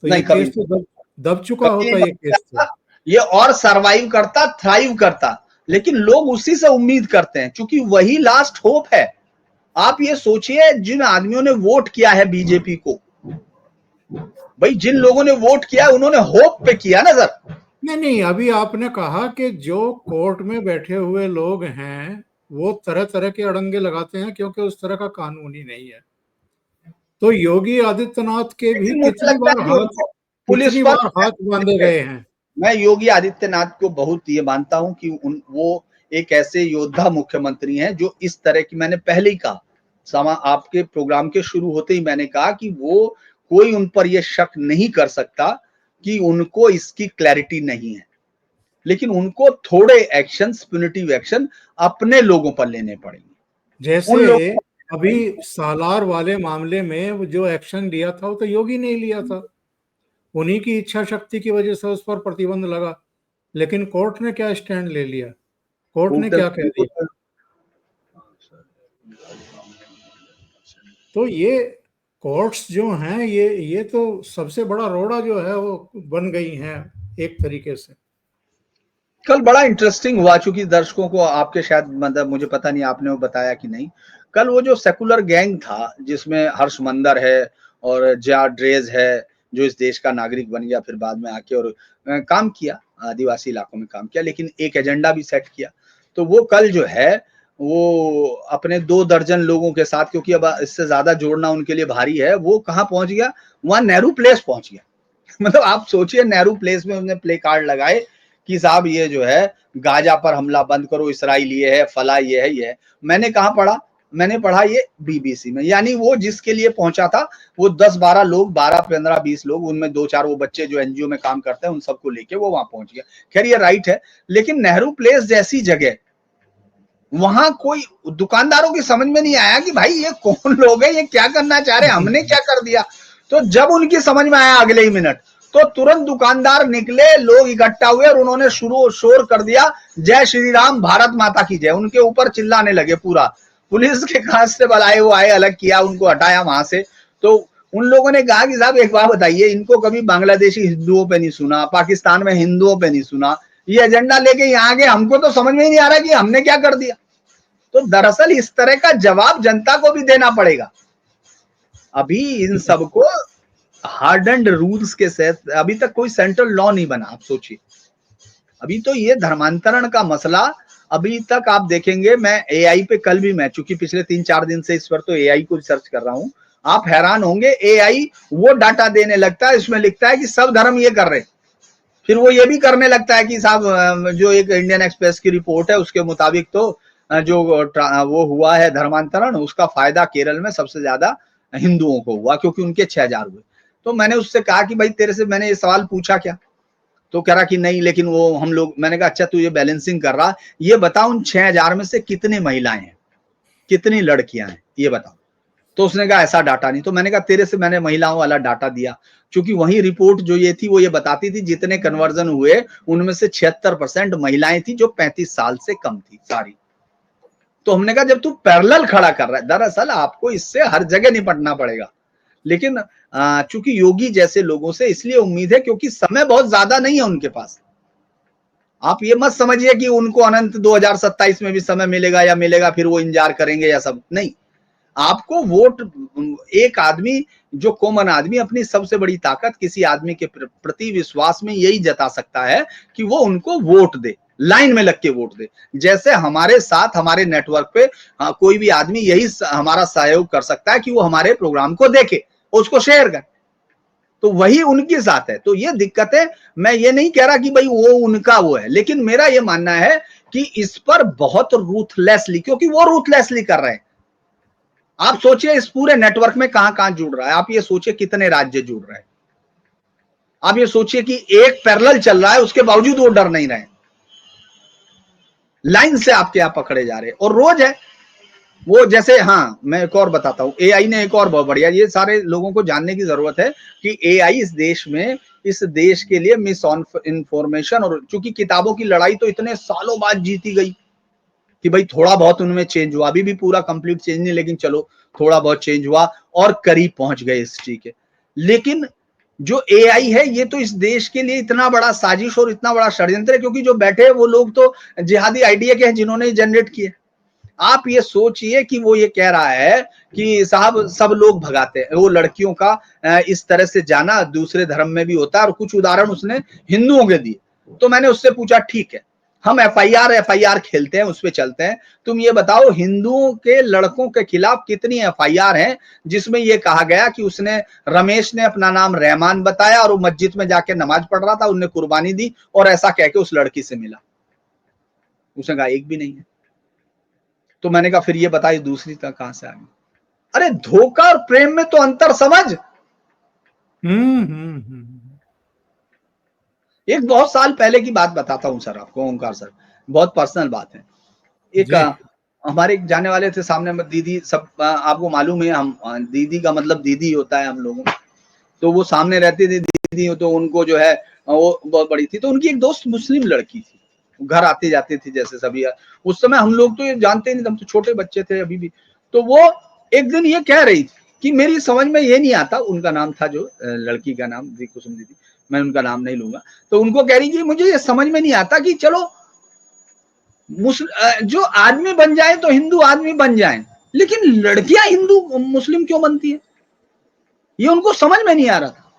तो ये नहीं, केस तो दब दब चुका कभी नहीं होता, ये केस तो। बचता, ये और सरवाइव करता, थ्राइव करता। लेकिन लोग उसी से उम्मीद करते हैं, क्योंकि वही लास्ट होप है। आप ये सोचिए, जिन आदमियों ने वोट किया है बीजेपी को, भाई जिन लोगों ने वोट किया उन्होंने होप पे किया ना सर। नहीं नहीं, अभी आपने कहा कि जो कोर्ट में बैठे हुए लोग हैं वो तरह तरह के अड़ंगे लगाते हैं क्योंकि उस तरह का कानून ही नहीं है। तो योगी आदित्यनाथ के भी लेकिन मुझे लगता है कि उनको पुलिस कितनी पर, बार हाथ बांधे गए हैं। मैं योगी आदित्यनाथ को बहुत ये मानता हूं कि वो एक ऐसे योद्धा मुख्यमंत्री हैं जो इस तरह की, मैंने पहले ही कहा, आपके प्रोग्राम के शुरू होते ही मैंने कहा कि वो, कोई उन पर यह शक नहीं कर सकता कि उनको इसकी क्लैरिटी नहीं है। लेकिन उनको थोड़े एक्शन, प्यूनिटिव एक्शन अपने लोगों पर लेने पड़ेंगे, जैसे उन लोगों अभी पर। सालार वाले मामले में वो जो एक्शन लिया था वो तो योगी ने ही लिया था। उन्हीं की इच्छा शक्ति की वजह से उस पर प्रतिबंध लगा। लेकिन कोर्ट ने क्या स्टैंड ले लिया? कोर्ट ने क्या कह दिया? तो ये कोर्ट्स जो हैं, ये तो सबसे बड़ा रोड़ा जो है वो बन गई हैं एक तरीके से। कल बड़ा इंटरेस्टिंग हुआ, चूंकि दर्शकों को आपके शायद, मतलब मुझे पता नहीं आपने वो बताया कि नहीं, कल वो जो सेकुलर गैंग था जिसमें हर्ष मंदर है और जया ड्रेज है, जो इस देश का नागरिक बन गया फिर बाद में आके और काम किया, आदिवासी इलाकों में काम किया, लेकिन एक एजेंडा भी सेट किया। तो वो कल जो है वो अपने 2 दर्जन लोगों के साथ, क्योंकि अब इससे ज्यादा जोड़ना उनके लिए भारी है, वो कहाँ पहुंच गया, वहां नेहरू प्लेस पहुंच गया। मतलब आप सोचिए, नेहरू प्लेस में उन्होंने प्ले कार्ड लगाए कि साहब ये जो है गाजा पर हमला बंद करो, इसराइल ये है, फला ये है, ये है। मैंने कहाँ पढ़ा, मैंने पढ़ा ये बीबीसी में। यानी वो जिसके लिए पहुंचा था, वो 10-12 लोग, 12-15-20 लोग, उनमें 2-4 वो बच्चे जो एनजीओ में काम करते हैं, उन सबको लेके वो वहां पहुंच गया। खैर ये राइट है, लेकिन नेहरू प्लेस जैसी जगह, वहां कोई दुकानदारों की समझ में नहीं आया कि भाई ये कौन लोग हैं, ये क्या करना चाह रहे हैं, हमने क्या कर दिया। तो जब उनकी समझ में आया अगले ही मिनट, तो तुरंत दुकानदार निकले, लोग इकट्ठा हुए और उन्होंने शुरू शोर कर दिया, जय श्री राम, भारत माता की जय। उनके ऊपर चिल्लाने लगे पूरा। पुलिस के कांस्टेबल आए, वो आए, अलग किया, उनको हटाया वहां से। तो उन लोगों ने कहा कि साहब एक बात बताइए, इनको कभी बांग्लादेशी हिंदुओं पे नहीं सुना, पाकिस्तान में हिंदुओं पे नहीं सुना, ये एजेंडा लेके यहाँ आगे, हमको तो समझ में ही नहीं आ रहा कि हमने क्या कर दिया। तो दरअसल इस तरह का जवाब जनता को भी देना पड़ेगा। अभी इन सबको हार्ड एंड रूल्स के साथ, अभी तक कोई सेंट्रल लॉ नहीं बना। आप सोचिए, अभी तो ये धर्मांतरण का मसला, अभी तक आप देखेंगे, मैं एआई पे कल भी, मैं चूंकि पिछले 3-4 दिन से इस पर तो एआई को रिसर्च कर रहा हूं, आप हैरान होंगे, एआई वो डाटा देने लगता है, इसमें लिखता है कि सब धर्म ये कर रहे हैं। फिर वो ये भी करने लगता है कि साहब जो एक इंडियन एक्सप्रेस की रिपोर्ट है उसके मुताबिक तो जो वो हुआ है धर्मांतरण, उसका फायदा केरल में सबसे ज्यादा हिंदुओं को हुआ, क्योंकि उनके 6,000 हुए। तो मैंने उससे कहा कि भाई तेरे से मैंने ये सवाल पूछा क्या, तो कह रहा कि नहीं, लेकिन वो हम लोग, मैंने कहा अच्छा तू ये बैलेंसिंग कर रहा, ये बता उन 6,000 में से कितनी महिलाएं हैं, कितनी लड़कियां हैं, ये बताओ। तो उसने कहा ऐसा डाटा नहीं। तो मैंने कहा तेरे से मैंने महिलाओं वाला डाटा दिया, क्योंकि वही रिपोर्ट जो ये थी वो ये बताती थी जितने कन्वर्जन हुए उनमें से 76% महिलाएं थी जो 35 साल से कम थी सारी। तो हमने कहा जब तू पैरेलल खड़ा कर रहा है, दरअसल आपको इससे हर जगह निपटना पड़ेगा। लेकिन चूंकि योगी जैसे लोगों से इसलिए उम्मीद है क्योंकि समय बहुत ज्यादा नहीं है उनके पास। आप ये मत समझिए कि उनको अनंत 2027 में भी समय मिलेगा या मिलेगा फिर वो इंतजार करेंगे या सब नहीं। आपको वोट, एक आदमी जो कॉमन आदमी अपनी सबसे बड़ी ताकत किसी आदमी के प्रति विश्वास में यही जता सकता है कि वो उनको वोट दे, लाइन में लग के वोट दे। जैसे हमारे साथ हमारे नेटवर्क पे कोई भी आदमी यही हमारा सहयोग कर सकता है कि वो हमारे प्रोग्राम को देखे, उसको शेयर करे, तो वही उनके साथ है। तो ये दिक्कत है। मैं ये नहीं कह रहा कि भाई वो उनका वो है, लेकिन मेरा ये मानना है कि इस पर बहुत रूथलेसली, क्योंकि वो रूथलेसली कर रहे हैं। आप सोचिए इस पूरे नेटवर्क में कहां कहां जुड़ रहा है, आप ये सोचिए कितने राज्य जुड़ रहे हैं, आप ये सोचिए कि एक पैरेलल चल रहा है, उसके बावजूद वो डर नहीं रहे, लाइन से आपके यहां पकड़े जा रहे हैं। और रोज है वो, जैसे हाँ मैं एक और बताता हूं, एआई ने एक और बहुत बढ़िया, ये सारे लोगों को जानने की जरूरत है कि एआई इस देश में, इस देश के लिए मिस इन्फॉर्मेशन, और चूंकि किताबों की लड़ाई तो इतने सालों बाद जीती गई कि भाई थोड़ा बहुत उनमें चेंज हुआ, अभी भी पूरा कंप्लीट चेंज नहीं, लेकिन चलो थोड़ा बहुत चेंज हुआ और करीब पहुंच गए हिस्ट्री के। लेकिन जो एआई है ये तो इस देश के लिए इतना बड़ा साजिश और इतना बड़ा षड्यंत्र है, क्योंकि जो बैठे हैं वो लोग तो जिहादी आइडिया के हैं जिन्होंने जनरेट किए। आप ये सोचिए कि वो ये कह रहा है कि साहब सब लोग भगाते हैं, वो लड़कियों का इस तरह से जाना दूसरे धर्म में भी होता है, और कुछ उदाहरण उसने हिंदुओं के दिए। तो मैंने उससे पूछा ठीक है, हम एफआईआर खेलते हैं, उस पर चलते हैं, तुम ये बताओ हिंदुओं के लड़कों के खिलाफ कितनी एफआईआर हैं जिसमें यह कहा गया कि उसने, रमेश ने अपना नाम रहमान बताया और वो मस्जिद में जाके नमाज पढ़ रहा था, उनने कुर्बानी दी और ऐसा कह के उस लड़की से मिला। उसने कहा एक भी नहीं है। तो मैंने कहा फिर ये बताइए दूसरी तक कहां से आ गई। अरे धोखा और प्रेम में तो अंतर समझ। एक बहुत साल पहले की बात बताता हूं सर आपको, ओंकार सर, बहुत पर्सनल बात है। एक जी। हमारे एक जाने वाले थे सामने में, दीदी, सब आपको मालूम है, हम दीदी का मतलब दीदी होता है हम लोगों। तो वो सामने रहती थी दीदी, तो उनको जो है वो बहुत बड़ी थी, तो उनकी एक दोस्त मुस्लिम लड़की थी, घर आती जाती थी जैसे सभी। उस समय हम लोग तो ये जानते नहीं, हम तो छोटे बच्चे थे अभी भी। तो वो एक दिन ये कह रही थी कि मेरी समझ में ये नहीं आता, उनका नाम था जो लड़की का नाम थी कुसुम दीदी, मैं उनका नाम नहीं लूंगा। तो उनको कह रही कि मुझे ये समझ में नहीं आता कि चलो जो आदमी बन जाए तो हिंदू आदमी बन जाए, लेकिन लड़कियां हिंदू मुस्लिम क्यों बनती है, ये उनको समझ में नहीं आ रहा था।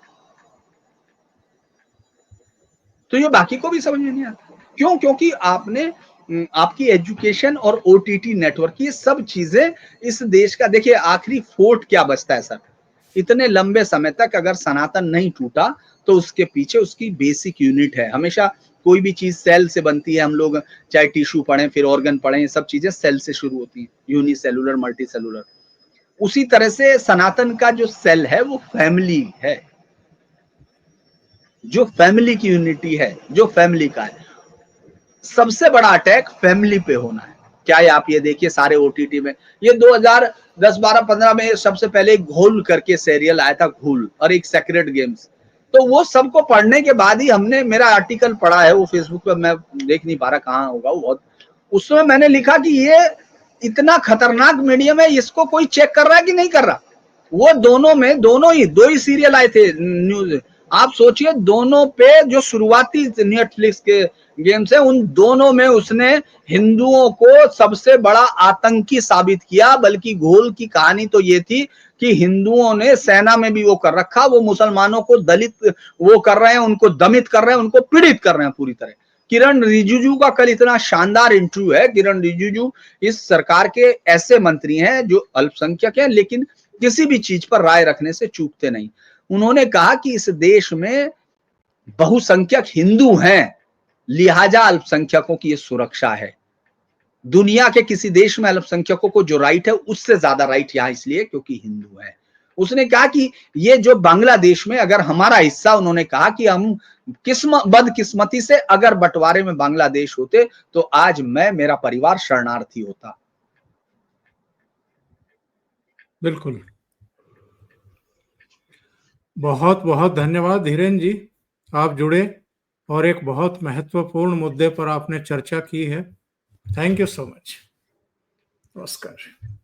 तो ये बाकी को भी समझ में नहीं आता, क्यों? क्योंकि आपने आपकी एजुकेशन और ओटीटी नेटवर्क, ये सब चीजें इस देश का, देखिए आखिरी फोर्ट क्या बचता है सर, इतने लंबे समय तक अगर सनातन नहीं टूटा तो उसके पीछे उसकी बेसिक यूनिट है। हमेशा कोई भी चीज सेल से बनती है, हम लोग चाहे टिश्यू पढ़ें, फिर ऑर्गन पढ़ें, ये सब चीजें सेल से शुरू होती हैं, यूनिसेलुलर, मल्टी सेलुलर। उसी तरह से सनातन का जो सेल है वो फैमिली है, जो फैमिली की यूनिटी है, जो फैमिली का है। सबसे बड़ा अटैक फैमिली पे होना है। क्या है, आप ये देखिए सारे ओटीटी में, ये 2010, 12, 15 में सबसे पहले घोल करके सीरियल आया था, घोल, और एक सेक्रेट गेम्स। तो वो सबको पढ़ने के बाद ही हमने, मेरा आर्टिकल पढ़ा है वो फेसबुक पे, मैं देख नहीं पा रहा कहाँ होगा वो बहुत, उसमें मैंने लिखा कि ये इतना खतरनाक मीडियम है, इसको कोई चेक कर रहा है कि नहीं कर रहा। वो दोनों में, दोनों ही, दो ही सीरियल आए थे न्यूज, आप सोचिए, दोनों पे जो शुरुआती नेटफ्लिक्स के गेम्स है, उन दोनों में उसने हिंदुओं को सबसे बड़ा आतंकी साबित किया। बल्कि घोल की कहानी तो ये थी कि हिंदुओं ने सेना में भी वो कर रखा, वो मुसलमानों को दलित वो कर रहे हैं, उनको दमित कर रहे हैं, उनको पीड़ित कर रहे हैं पूरी तरह। किरण रिजिजू का कल इतना शानदार इंटरव्यू है। किरण रिजिजू इस सरकार के ऐसे मंत्री हैं जो अल्पसंख्यक हैं, लेकिन किसी भी चीज पर राय रखने से चूकते नहीं। उन्होंने कहा कि इस देश में बहुसंख्यक हिंदू हैं, लिहाजा अल्पसंख्यकों की ये सुरक्षा है। दुनिया के किसी देश में अल्पसंख्यकों को जो राइट है उससे ज्यादा राइट यहां इसलिए क्योंकि हिंदू है। उसने कहा कि ये जो बांग्लादेश में अगर हमारा हिस्सा, उन्होंने कहा कि हम बदकिस्मती से अगर बंटवारे में बांग्लादेश होते तो आज मैं, मेरा परिवार शरणार्थी होता। बिल्कुल। बहुत बहुत धन्यवाद धीरेन जी, आप जुड़े और एक बहुत महत्वपूर्ण मुद्दे पर आपने चर्चा की है। Thank you so much. नमस्कार।